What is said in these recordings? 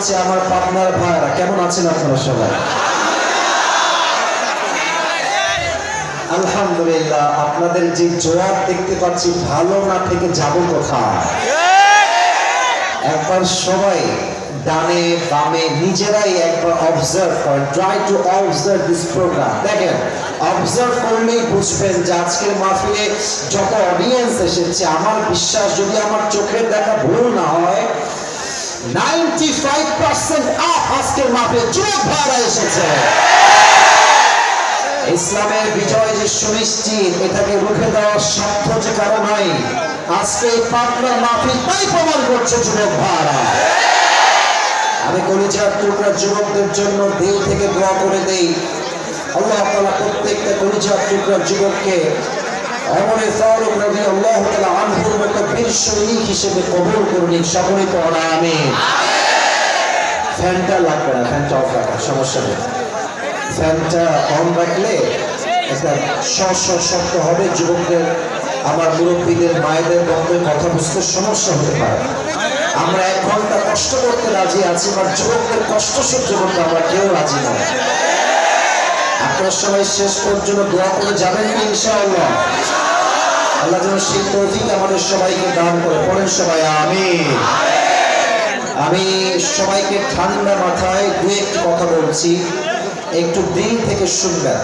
হচ্ছে আমার পার্টনার ভাইরা। কেমন আছেন আপনারা সবাই? আলহামদুলিল্লাহ। আপনাদের যে জবাব দেখতে পাচ্ছি, ভালো না থেকে যাব কোথায়? একবার সবাই ডানে বামে নিজেরাই একবার অবজার্ভ করেন। Try to observe this program. দেখেন, অবজার্ভ করলেই বুঝবেন যে আজকের মাহফিলে যত অডিয়েন্স এসেছে, আমার বিশ্বাস যদি আমার চোখের দেখা ভুল না হয়, 95% আপ আজকের মাহফিলে যুবক ভাইরা এসেছে। ইসলামের বিজয় যে সুনিশ্চিত, এটাকে রুখে দেওয়ার সাধ্য যে কারো নাই। আজকে এই পাটনার মাহফিল তাই প্রমাণ করছে যুবক ভাইরা। আমি কলিজার টুকরা যুবকদের জন্য দিল থেকে দোয়া করে দেই, আল্লাহ তাআলা প্রত্যেকটা কলিজার টুকরা যুবককে ওমর ফারুক রাদিয়াল্লাহু তাআলা আনহুর মতো বীর সৈনিক হিসেবে কবুল করুন। সকলেই পড়া আমিন। ফ্যানটা লাগবে না, ফ্যানটা অফ রাখা, সমস্যা নেই। ফ্যানটা অন রাখলে একটা শব্দ হবে, যুবকদের, আমার মুরব্বীদের, মায়েদের মধ্যে কথা বুঝতে সমস্যা হতে পারে। আমরা 1 ঘন্টা কষ্ট করতে রাজি আছি, আর যুবকদের কষ্ট সহ্য করতে আমরা কেউ রাজি নয়। আপনারা সবাই শেষ পর্যন্ত দোয়া করে যাবেন ইনশাআল্লাহ। আল্লাহ যেন সেই তৌফিক আমাদের সবাইকে দান করে। পড়েন সবাই আমিন। আমি সবাইকে ঠান্ডা মাথায় দু একটি কথা বলছি, একটু দিন থেকে শুনবেন।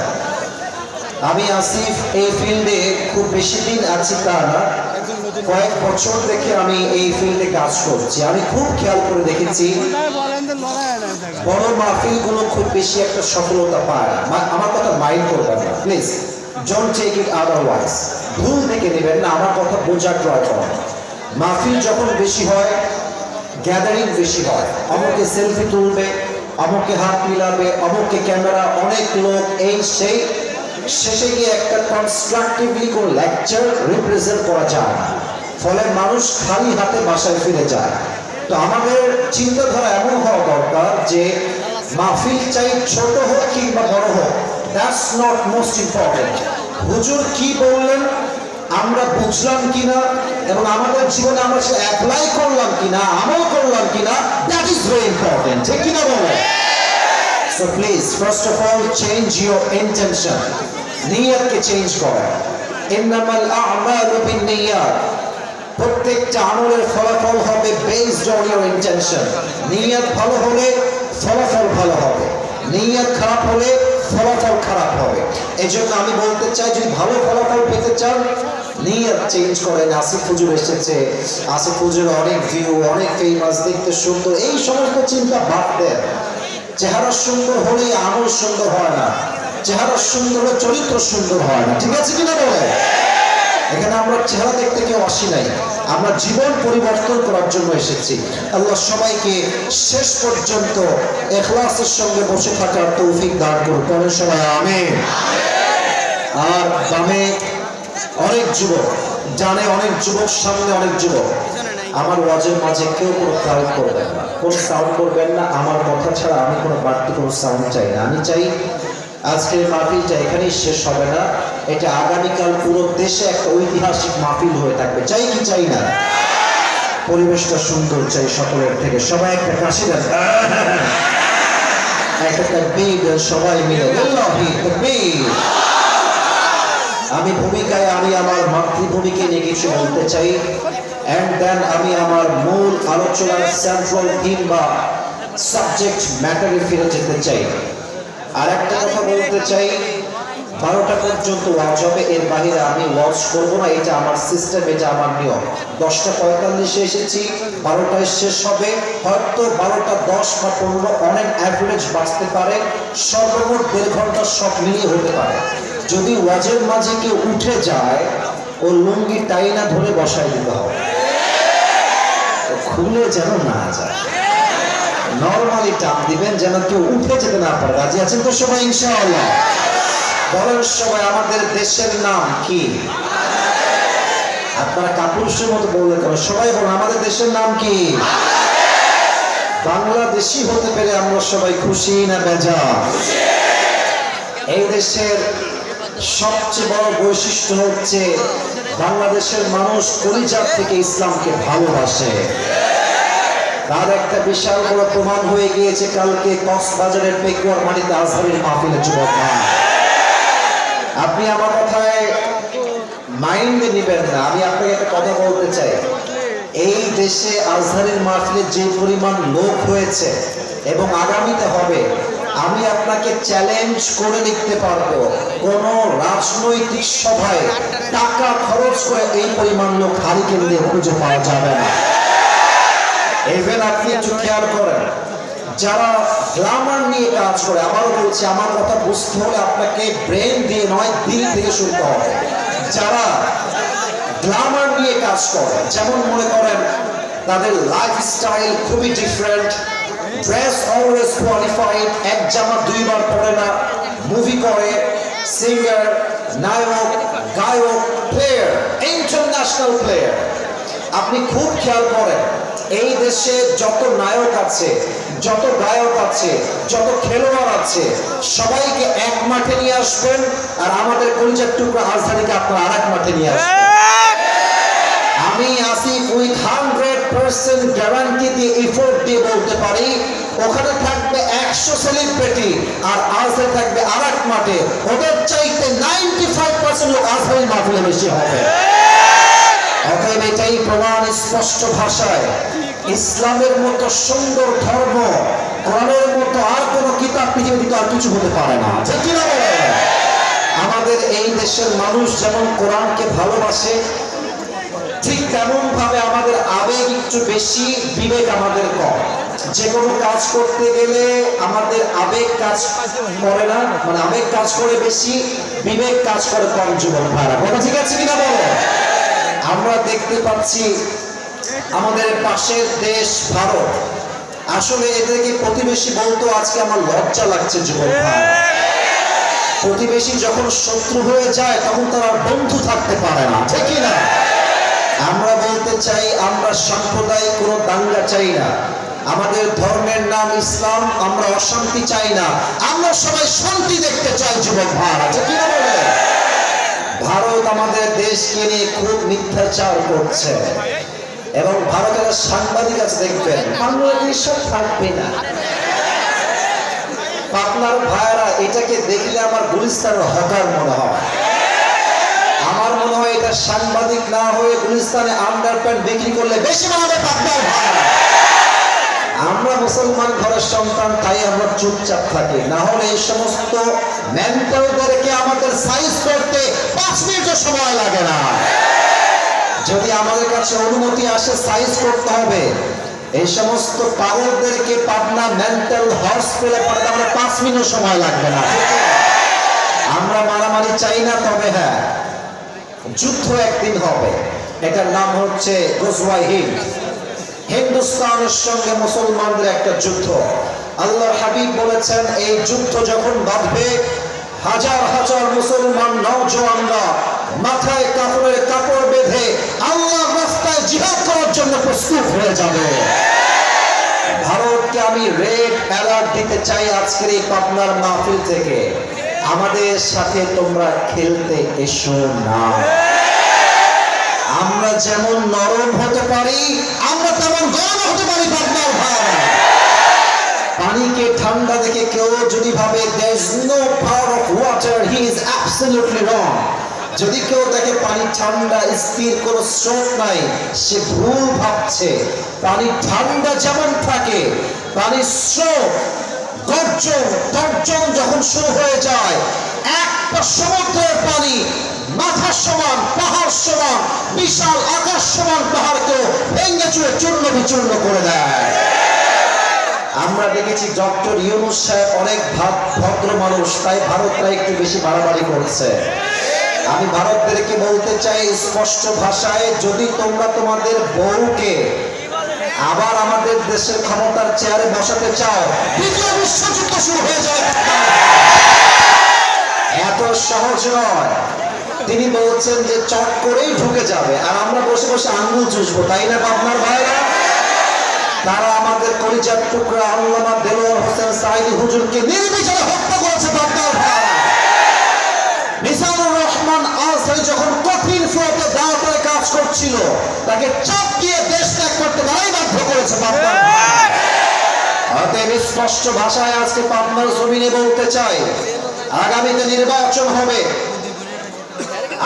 আমি আসিফ এই ফিল্ডে খুব বেশি দিন আছি তা না, কয়েক বছর থেকে আমি এই ফিল্ডে কাজ করছি। আমি খুব খেয়াল করে দেখেছি বড় মাহফিলগুলো খুব বেশি একটা সফলতা পায় না। আমার কথা মাইন্ড করবেন না please, don't take it otherwise. ভুল দেখে নেবেন না, আমার কথা বোঝার ট্রাই করুন। মাহফিল যখন বেশি হয়, গ্যাদারিং বেশি হয়, অমুকে সেলফি তুলবে, অমুকে হাত মিলাবে, অমুকে ক্যামেরা, অনেক লোক, এই সেই, শেষে গিয়ে একটা কনস্ট্রাকটিভলি কোন লেকচার রিপ্রেজেন্ট করা যায় না, ফলে মানুষ খালি হাতে বাসায় ফিরে যায়। তো আমাদের চিন্তাধারা এমন হওয়া দরকার যে মাহফিল চাই ছোট হোক কিংবা বড় হোক, দ্যাটস নট মোস্ট ইম্পর্টেন্ট। হুজুর কি বললেন আমরা বুঝলাম কিনা এবং আমাদের জীবনে আমরা সেটা অ্যাপ্লাই করলাম কিনা, আমল করলাম কিনা, দ্যাট ইজ ভেরি ইম্পর্টেন্ট। ঠিক কিনা বলে? So please first of all change your intention. নিয়তকে চেঞ্জ করা। ইন্নামাল আ'মালু বিন্নিয়াত। প্রত্যেকটা আমলের ফলাফল হবে বেসড অন ইউর ইন্টেনশন। নিয়ত ভালো হলে ফলাফল ভালো হবে, নিয়ত খারাপ হলে ফলাফল খারাপ হবে। এজন্য আমি বলতে চাই, যদি ভালো ফলাফল পেতে চান, নিয়ত চেঞ্জ করেন। আসিফ হুজুর এসেছে, আসিফ হুজুর অনেক ভিউ, অনেক ফেমাস, দেখতে সুন্দর, এই সমস্ত চিন্তা বাদ দেন। চেহারা সুন্দর হলেই আমল সুন্দর হয় না, চেহারা সুন্দর হলে চরিত্র সুন্দর হয় না। ঠিক আছে কিনা বলে? এখানে আমরা চেহারা দেখতে কেউ আসি নাই, আমরা জীবন পরিবর্তন করার জন্য এসেছি। আল্লাহ সবাইকে শেষ পর্যন্ত ইখলাসের সঙ্গে বসে থাকার তৌফিক দান করুন। পরে সবাই আমিন। আর বামে অনেক যুবক, জানে অনেক যুবক, সামনে অনেক যুবক। আমার ওয়াজের মাঝে কেউ কোনো ক্রাউড করবেন না, কোনো সাউন্ড করবেন না। আমার কথা ছাড়া আমি কোনো বাড়তি কোনো সাউন্ড চাই না। আমি চাই আজকের মাহফিলটা এখানেই শেষ হবে না, এটা আগামীকাল পুরো দেশে একটা ঐতিহাসিক মাহফিল হয়ে থাকবে। চাই কি চাই না? পরিবেশটা সুন্দর চাই সকলের থেকে। সবাই একটা কাশি দেন, একটা তাকবীর দেন সবাই মিলে, আল্লাহু তাকবীর। আমি ভূমিকায়, আমি আমার মাতৃভূমিকে নিয়ে কিছু বলতে চাই, এন্ড দেন আমি আমার মূল আলোচনার সেন্ট্রাল থিম বা সাবজেক্ট ম্যাটারে ফিরে যেতে চাই। আর একটা কথা বলতে চাই, 12টা পর্যন্ত ওয়াজ হবে, এর বাইরে আমি ওয়াজ করব না। এটা আমার সিস্টেম, এটা আমার নিয়ম। 10:45 এসেছি, 12টায় শেষ হবে, হয়তো 12:10 বা 15 অনেক অ্যাভারেজ বাঁচতে পারে, সর্বমোট 1.5 ঘন্টা সব মিলিয়ে হতে পারে। যদি ওয়াজের মাঝে কেউ উঠে যায়, ও লুঙ্গি টাইনা ধরে বসায় দিতে হবে, খুলে যেন না যায়। নরমালি টান দিবেন যেন কেউ উঠে যেতে না পারে। রাজি আছেন তো সবাই ইনশাআল্লাহ? বলেন সবাই, আমাদের দেশের নাম কি? আপনারা কাপুরুষের মতো বললেন কেন? সবাই বলেন, আমাদের দেশের নাম কি? বাংলাদেশি হতে পেরে আমরা সবাই খুশি না বেজার? এই দেশের সবচেয়ে বড় বৈশিষ্ট্য হচ্ছে বাংলাদেশের মানুষ কলিজার থেকে ইসলামকে ভালোবাসে। তার একটা বিশাল বড় প্রমাণ হয়ে গিয়েছে কালকে কক্সবাজারের পেকুয়ার মাটিতে আজহারের মাহফিলের যুবক ভাই। আপনি আমার কথায় মাইন্ড নেবেন না, আমি আপনাকে একটা কথা বলতে চাই। এই দেশে আজহারের মাহফিলে যে পরিমাণ লোক হয়েছে এবং আগামীতে হবে, আমি আপনাকে চ্যালেঞ্জ করে লিখতে পারবো কোন রাজনৈতিক সভায় টাকা খরচ করে এই পরিমাণ লোক হারিকেন দিয়ে খুঁজে পাওয়া যাবে না। ইভেন আপনি একটু খেয়াল করেন, যারা গ্লামার নিয়ে কাজ করে, আবারও বলছি আমার কথা বুঝতে হলে আপনাকে ব্রেন দিয়ে নয় দিল থেকে শুনতে হবে। যারা গ্লামার নিয়ে কাজ করে, যেমন মনে করেন তাদের লাইফস্টাইল খুবই ডিফারেন্ট, ড্রেস অলওয়েজ কোয়ালিফাইড, এক জামা দুইবার পরে না, মুভি করে, সিঙ্গার, নায়ক, গায়ক, প্লেয়ার, ইন্টারন্যাশনাল প্লেয়ার। আপনি খুব খেয়াল করেন এই দেশে যত নায়ক আছে, যত গায়ক আছে, যত খেলোয়াড় আছে, সবাইকে এক মাঠে নিয়ে আসবেন আর আমাদের কলিজার টুকরা আজহারিকে আপনারা আরেক মাঠে নিয়ে আসবেন। আমি আসিফ উইথ 100% গ্যারান্টি দিয়ে এফোর্ট দিয়ে বলতে পারি, ওখানে থাকবে 100 সেলিব্রিটি আর আজহারি থাকবে আরেক মাঠে, ওদের চাইতে 95% লোক আজহারির মাহফিলে বেশি হবে। অতএব এটাই প্রমাণ স্পষ্ট ভাষায়, ইসলামের মতো সুন্দর ধর্ম, কোরআনের মতো আর কোনো কিতাব পৃথিবীতে আর কিছু হতে পারে না, ঠিক কি না বলেন? আমাদের এই দেশের মানুষ যেমন কোরআনকে ভালোবাসে, ঠিক তেমন ভাবে আমাদের আবেগ একটু বেশি, বিবেক আমাদের কম। যে কোনো কাজ করতে গেলে আমাদের আবেগ কাজ করে না, মানে আবেগ কাজ করে বেশি, বিবেক কাজ করে কম। যুবক ভাইরা কথা ঠিক আছে কিনা বলো? আমরা দেখতে পাচ্ছি আমাদের পাশের দেশ ভারত, আসলে এদেরকে প্রতিবেশী বলতো আজকে আমার লজ্জা লাগছে। যুবক ভাই, প্রতিবেশী যখন শত্রু হয়ে যায় তখন তারা বন্ধু থাকতে পারে না, ঠিক না? আমরা বলতে চাই আমরা সাম্প্রদায়িক কোনো দাঙ্গা চাই না, আমাদের ধর্মের নাম ইসলাম, আমরা অশান্তি চাই না, আমরা সবাই শান্তি দেখতে চাই। যুবক ভাই, ঠিক না বলে? ভারত আমাদের দেশকে নিয়ে খুব মিথ্যাচার করছে এবং ভারতের সাংবাদিক আছে দেখবেন বাংলাদেশ থাকবে না। পাটনার ভাইরা এটাকে দেখলে আমার গুলিস্তানের হকার মনে হয়। আমার মনে হয় এটা সাংবাদিক না হয়ে গুলিস্তানে আন্ডারপ্যান্ট বিক্রি করলে বেশি বানাবে পাটনার ভাইরা। আমরা মুসলমান ঘরের সন্তান, তাই আমরা চুপচাপ থাকি, না হলে এই সমস্ত মেন্টালদেরকে আমাদের সাইজ করতে 5 মিনিটও সময় লাগে না। যদি আমাদের কাছে অনুমতি আসে সাইজ করতে হবে, এই সমস্ত পাগলদেরকে পাবনা মেন্টাল হসপিটালে পাঠাতে আমাদের 5 মিনিট সময় লাগবে না। আমরা মারামারি চাই না, তবে হ্যাঁ যুদ্ধ একদিন হবে, এটার নাম হচ্ছে গজওয়াই হিন্দ। হিন্দুস্তানের সঙ্গে মুসলমানদের একটা যুদ্ধ। আল্লাহর হাবিব বলেছেন এই যুদ্ধ যখন বাঁধবে, হাজার হাজার মুসলমান নওজওয়ানরা মাথায় কাপড়ের কাপড় বেঁধে আল্লাহর রাস্তায় জিহাদ করার জন্য প্রস্তুত হয়ে যাবে। ভারতকে আমি রেড অ্যালার্ট দিতে চাই আজকের এই পাবনার মাহফিল থেকে, আমাদের সাথে তোমরা খেলতে এসো না। আমরা যেমন নরম হতে পারি, আমরা তেমন গরম হতে পারি। পাবনার ভাই, পানিকে ঠান্ডা দেখে কেউ যদি ভাবে there is no power of water, he is absolutely wrong। যদি কেউ দেখে পানি ঠান্ডা, স্থির কোনো স্রোত নাই, সে ভুল ভাবছে। পানি ঠান্ডা যেমন থাকে, পানির স্রোত গর্জন যখন শুরু হয়ে যায়, একটা সমুদ্রের পানি মাথার সমান, পাহাড় সমান, বিশাল আকাশ সমান পাহাড়কেও ভেঙে চুরে চূর্ণ বিচূর্ণ করে দেয়। আমরা দেখেছি ডক্টর ইউনূস সাহেব অনেক ভদ্র মানুষ, তাই ভারতরা একটু বেশি বাড়াবাড়ি করছে। আমি ভারতদেরকে বলতে চাই স্পষ্ট ভাষায়, যদি তোমরা তোমাদের বউকে আবার আমাদের দেশের ক্ষমতার চেয়ারে বসাতে চাও, দ্বিতীয় বিশ্বযুদ্ধ শুরু হয়ে যায়। এত সহজ নয়। তিনি বলছেন যে চট করেই ঢুকে যাবে, আর আমরা বসে বসে আঙ্গুল চুষবো, তাই না আপনার ভাইরা? তারা আমাদের কলিজার টুকরা আল্লামা দেলোয়ার হোসেন সাঈদী হুজুরকে নির্বিচারে হত্যা করেছে। আপনার ভাইরা, মিজানুর রহমান আজহারী যখন কঠিন ফ্লোতে দাওয়াতের কাজ করছিল, তাকে চাপ দিয়ে দেশ ত্যাগ করতে বাধ্য করেছে। আপনার অতএব স্পষ্ট ভাষায় আজকে পাবনার জমিনে বলতে চাই, আগামীতে নির্বাচন হবে।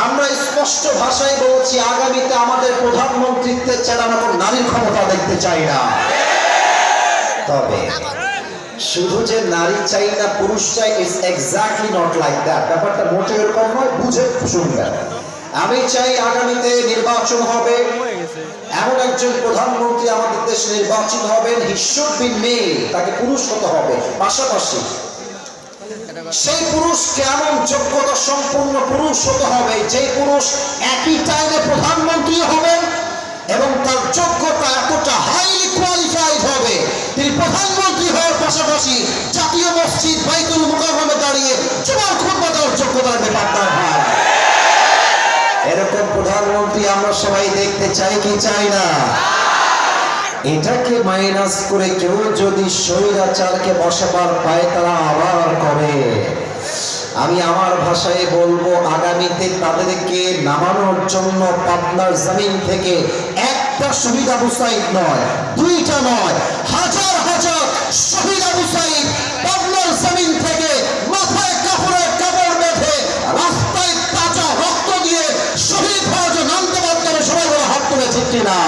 আমরা স্পষ্ট ভাষায় বলছি, আগামীতে আমাদের প্রধানমন্ত্রীত্বের চেয়ে আমরা কোনো নারীর ক্ষমতা দেখতে চাই না। তবে শুধু যে নারী চাই না, পুরুষ চাই, it's exactly not like that. ব্যাপারটা মোটেও এরকম নয়, বুঝে শুনবেন। আমি চাই আগামীতে নির্বাচন হবে, এমন একজন প্রধানমন্ত্রী আমাদের দেশে নির্বাচিত হবেন, হি শুড বি মেল, তাকে পুরুষ হতে হবে। পাশাপাশি সেই পুরুষ কেমন যোগ্যতা সম্পন্ন পুরুষ হতে হবে, যে পুরুষ একই টাইমে প্রধানমন্ত্রী হবেন এবং তার যোগ্যতা এতটা হাইলি কোয়ালিফাইড হবে, তিনি প্রধানমন্ত্রী হওয়ার পাশাপাশি জাতীয় মসজিদ বাইতুল মুকাররমে দাঁড়িয়ে জুমার খুতবা দেওয়ার যোগ্যতার ব্যাপারটা হয়। এরকম প্রধানমন্ত্রী আমরা সবাই দেখতে চাই কি চাই না? এটাকে মাইনাস করে কেউ যদি স্বৈরাচারকে বসাবার পায়, তারা আবার করে। আমি আমার ভাষায় বলবো, আগামীতে তাদেরকে নামানোর জন্য পাবনার জমিন থেকে একটা শহীদ আবু সাঈদ নয়, দুইটা নয়, হাজার হাজার শহীদ আবু সাঈদ পাবনার জমিন থেকে মাথায় কাপড় বেঁধে রাস্তায় তাজা রক্ত দিয়ে শহীদ হওয়ার জন্য নামতে পারতেন। সবাই বলে হাত তুলে ঠিক না?